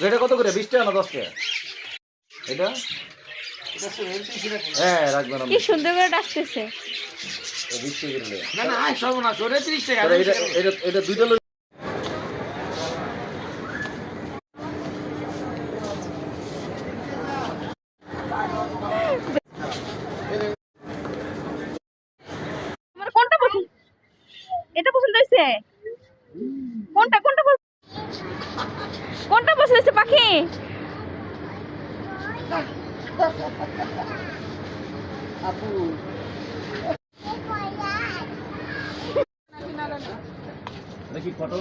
এটা কত করে? 20 টাকা না 10 টাকা? এটা হ্যাঁ রাখবেন কি সুন্দর করে ডাকতেছে। 20 টাকা করে। না না আয় সর্বনাশ ওরে 30 টাকা এটা এটা এটা দুইটা লই। তোমার কোনটা পছন্দ? এটা পছন্দ হয়েছে? কোনটা কোনটা কোনটা পছন্দ হয়েছে পাখি? আপু দেখি ফটো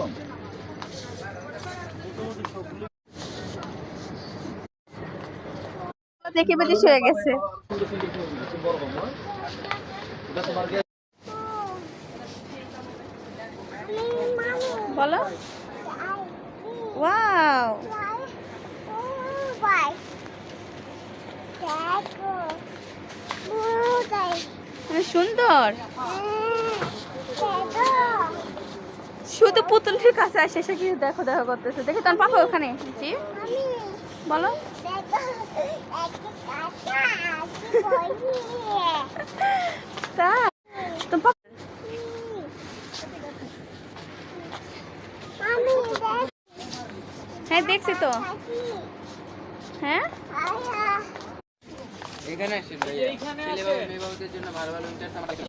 দেখে বেশি হয়ে গেছে। বলো ওয়াও সুন্দর। শুধু পুতুলের কাছে আসে এসে কি দেখো দেখো করতেছে। দেখে তোমার পাপা ওখানে। জি বলো তা তোমার পাপা হ্যাঁ দেখছি তো। হ্যাঁ এখানে আসেন ভাইয়া ছেলে বাবু মেয়ে বাবুদের জন্য ভালো ভালো ইন্টারেস্ট আমাদের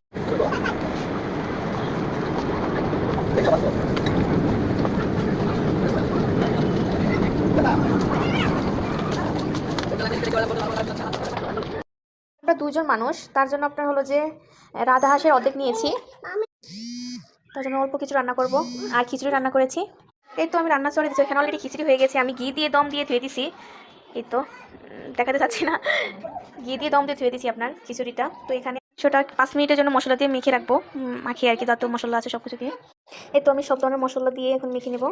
আমরা দুজন মানুষ, তার জন্য আপনার হলো যে রাধা হাঁসের অর্ধেক নিয়েছি। তার জন্য অল্প কিছু রান্না করব। আর খিচুড়ি রান্না করেছি। এই তো আমি রান্না চড়ে দিচ্ছি। এখানে অলরেডি খিচুড়ি হয়ে গেছে। আমি ঘি দিয়ে দম দিয়ে ধুয়ে দিছি। এই তো দেখাতে চাচ্ছি না, ঘি দিয়ে দম দিয়ে ধুয়ে দিচ্ছি আপনার খিচুড়িটা। তো এখানে সেটা 5 মিনিটের জন্য মশলা দিয়ে মেখে রাখবো। মাখিয়ে আর কি, যত মশলা আছে সব কিছু দিয়ে। এই তো আমি সব ধরনের মশলা দিয়ে এখন মেখে নেব।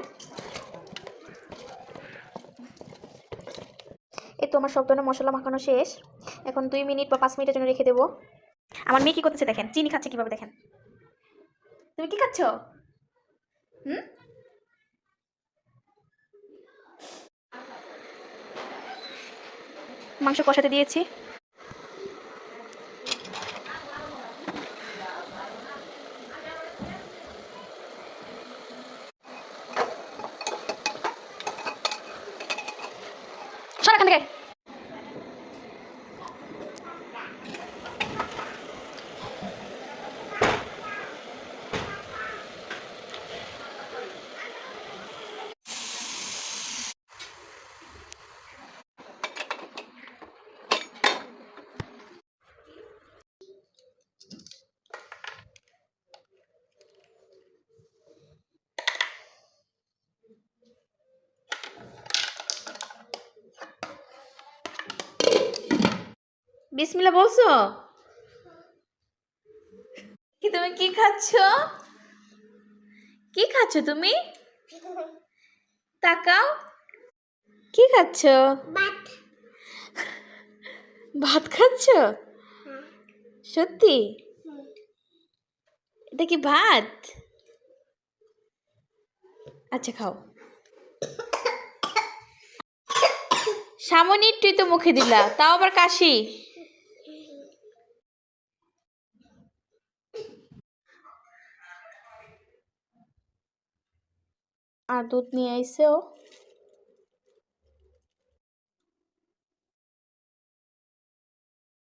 এই তো আমার সব ধরনের মশলা মাখানো শেষ। এখন 2 মিনিট বা 5 মিনিটের জন্য রেখে দেবো। আমার মেয়ে কি করতেছে দেখেন, চিনি খাচ্ছে কিভাবে দেখেন। তুমি কি খাচ্ছ? মাংস কষাতে দিয়েছি। সর এখান থেকে। বিসমিল্লাহ বলছো কি? তুমি কি খাচ্ছ? কি খাচ্ছ তুমি? তাকাও। কি খাচ্ছ? ভাত খাচ্ছ? সত্যি? এটা কি ভাত? আচ্ছা খাও। সামনে একটুই তো মুখে দিলা, তাও আবার কাশি। আর দুধ নিয়ে আইসে ও।